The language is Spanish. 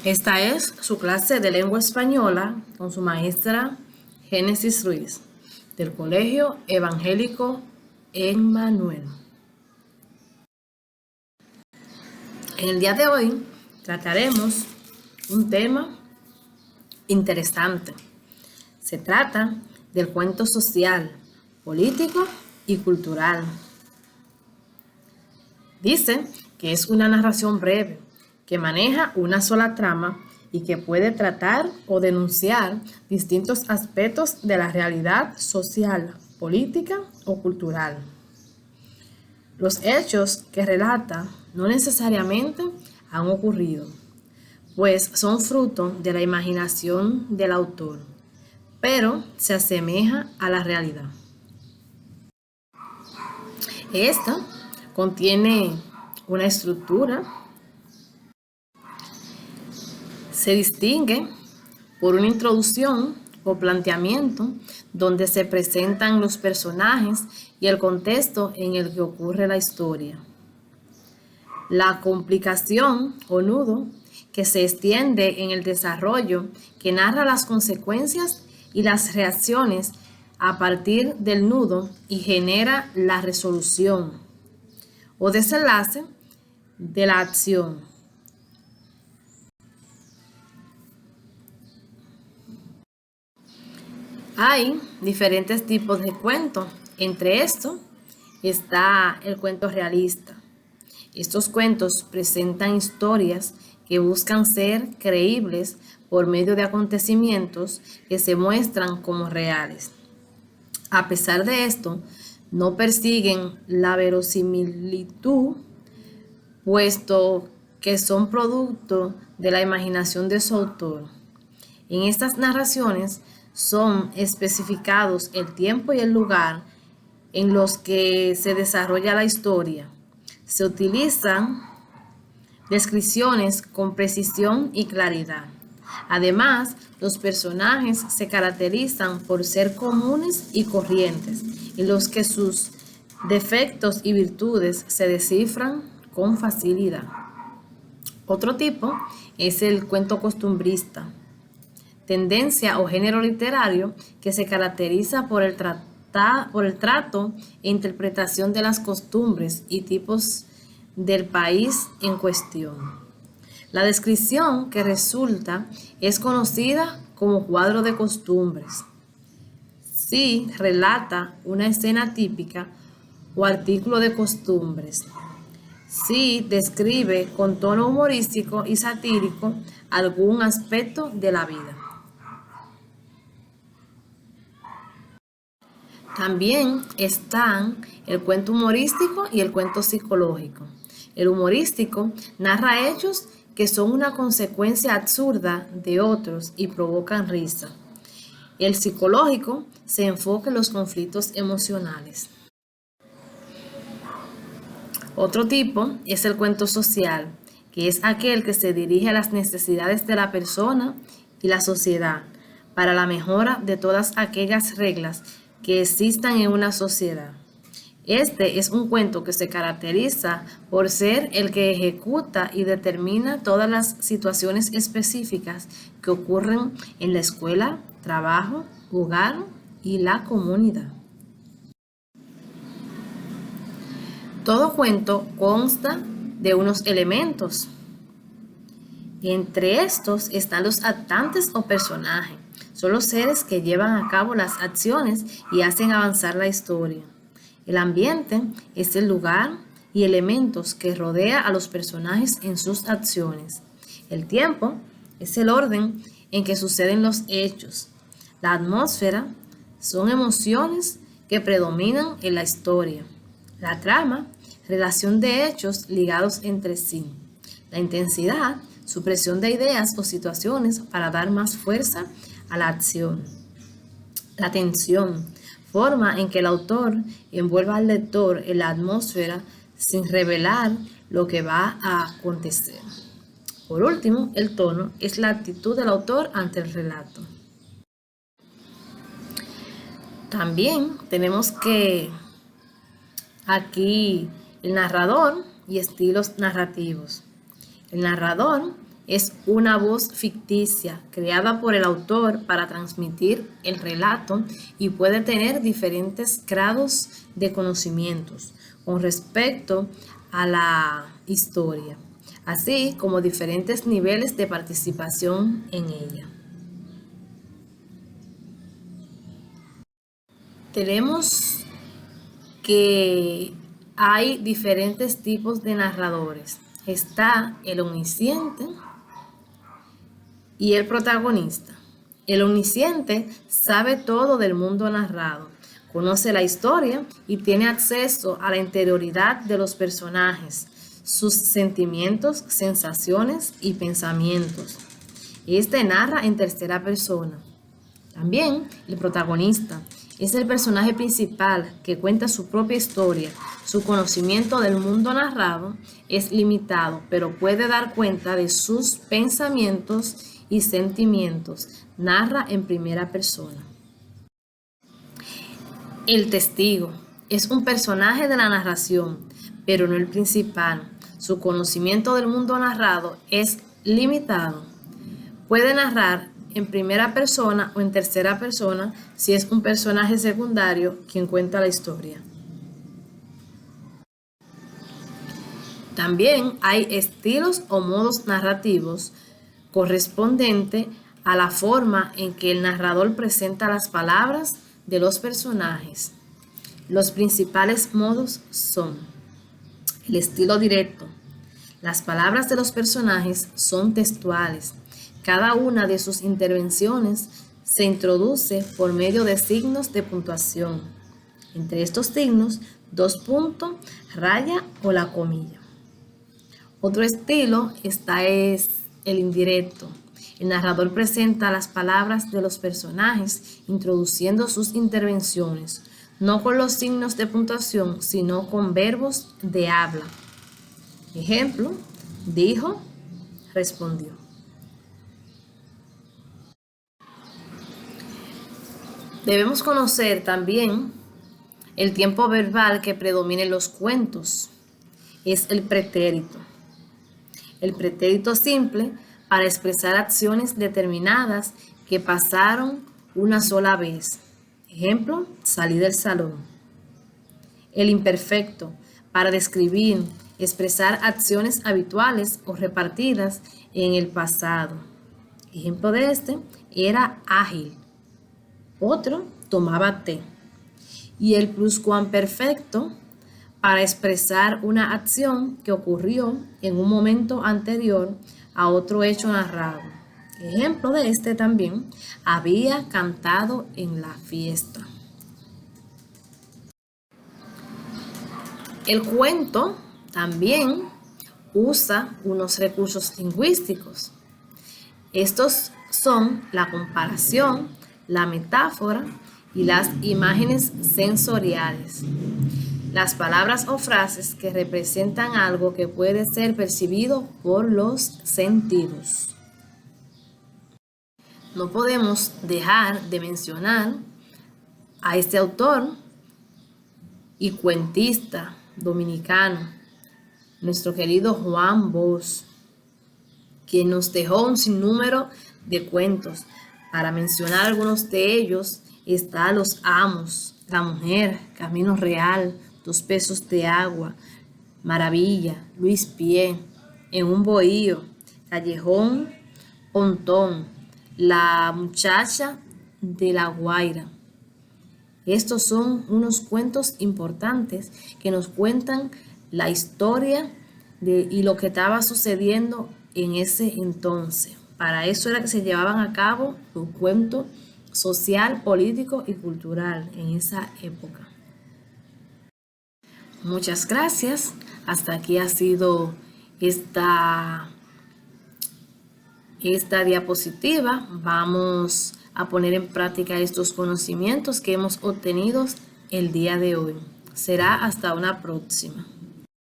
Esta es su clase de lengua española con su maestra Génesis Ruiz, del Colegio Evangélico Emmanuel. En el día de hoy trataremos un tema interesante. Se trata del cuento social, político y cultural. Dice que es una narración breve que maneja una sola trama y que puede tratar o denunciar distintos aspectos de la realidad social, política o cultural. Los hechos que relata no necesariamente han ocurrido, pues son fruto de la imaginación del autor, pero se asemeja a la realidad. Esta contiene una estructura. Se distingue por una introducción o planteamiento donde se presentan los personajes y el contexto en el que ocurre la historia. La complicación o nudo que se extiende en el desarrollo, que narra las consecuencias y las reacciones a partir del nudo y genera la resolución o desenlace de la acción. Hay diferentes tipos de cuentos. Entre estos está el cuento realista. Estos cuentos presentan historias que buscan ser creíbles por medio de acontecimientos que se muestran como reales. A pesar de esto, no persiguen la verosimilitud, puesto que son producto de la imaginación de su autor. En estas narraciones son especificados el tiempo y el lugar en los que se desarrolla la historia. Se utilizan descripciones con precisión y claridad. Además, los personajes se caracterizan por ser comunes y corrientes, en los que sus defectos y virtudes se descifran con facilidad. Otro tipo es el cuento costumbrista, tendencia o género literario que se caracteriza por el trato e interpretación de las costumbres y tipos del país en cuestión. La descripción que resulta es conocida como cuadro de costumbres. Si relata una escena típica o artículo de costumbres. Si describe con tono humorístico y satírico algún aspecto de la vida. También están el cuento humorístico y el cuento psicológico. El humorístico narra hechos que son una consecuencia absurda de otros y provocan risa. El psicológico se enfoca en los conflictos emocionales. Otro tipo es el cuento social, que es aquel que se dirige a las necesidades de la persona y la sociedad para la mejora de todas aquellas reglas que existan en una sociedad. Este es un cuento que se caracteriza por ser el que ejecuta y determina todas las situaciones específicas que ocurren en la escuela, trabajo, hogar y la comunidad. Todo cuento consta de unos elementos. Entre estos están los actantes o personajes. Son los seres que llevan a cabo las acciones y hacen avanzar la historia. El ambiente es el lugar y elementos que rodea a los personajes en sus acciones. El tiempo es el orden en que suceden los hechos. La atmósfera son emociones que predominan en la historia. La trama, relación de hechos ligados entre sí. La intensidad, supresión de ideas o situaciones para dar más fuerza a la acción. La tensión, forma en que el autor envuelva al lector en la atmósfera sin revelar lo que va a acontecer. Por último, el tono es la actitud del autor ante el relato. También tenemos que aquí el narrador y estilos narrativos. El narrador es una voz ficticia creada por el autor para transmitir el relato y puede tener diferentes grados de conocimientos con respecto a la historia, así como diferentes niveles de participación en ella. Tenemos que hay diferentes tipos de narradores. Está el omnisciente y el protagonista. El omnisciente sabe todo del mundo narrado, conoce la historia y tiene acceso a la interioridad de los personajes, sus sentimientos, sensaciones y pensamientos. Este narra en tercera persona. También el protagonista es el personaje principal que cuenta su propia historia. Su conocimiento del mundo narrado es limitado, pero puede dar cuenta de sus pensamientos y sentimientos. Narra en primera persona. El testigo es un personaje de la narración, pero no el principal. Su conocimiento del mundo narrado es limitado. Puede narrar en primera persona o en tercera persona si es un personaje secundario quien cuenta la historia. También hay estilos o modos narrativos correspondiente a la forma en que el narrador presenta las palabras de los personajes. Los principales modos son el estilo directo. Las palabras de los personajes son textuales. Cada una de sus intervenciones se introduce por medio de signos de puntuación. Entre estos signos, 2 puntos, raya o la comilla. Otro estilo es el indirecto. El narrador presenta las palabras de los personajes introduciendo sus intervenciones, no con los signos de puntuación, sino con verbos de habla. Ejemplo, dijo, respondió. Debemos conocer también el tiempo verbal que predomina en los cuentos. Es el pretérito. El pretérito simple para expresar acciones determinadas que pasaron una sola vez. Ejemplo, salí del salón. El imperfecto para describir, expresar acciones habituales o repartidas en el pasado. Ejemplo de este, era ágil. Otro, tomaba té. Y el pluscuamperfecto para expresar una acción que ocurrió en un momento anterior a otro hecho narrado. Ejemplo de este también, había cantado en la fiesta. El cuento también usa unos recursos lingüísticos. Estos son la comparación, la metáfora y las imágenes sensoriales. Las palabras o frases que representan algo que puede ser percibido por los sentidos. No podemos dejar de mencionar a este autor y cuentista dominicano, nuestro querido Juan Bosch, quien nos dejó un sinnúmero de cuentos. Para mencionar algunos de ellos está Los Amos, La Mujer, Camino Real, 2 pesos de agua, Maravilla, Luis Pie, En un bohío, Callejón, Pontón, La muchacha de La Guaira. Estos son unos cuentos importantes que nos cuentan la historia y lo que estaba sucediendo en ese entonces. Para eso era que se llevaban a cabo los cuentos social, político y cultural en esa época. Muchas gracias. Hasta aquí ha sido esta diapositiva. Vamos a poner en práctica estos conocimientos que hemos obtenido el día de hoy. Será hasta una próxima.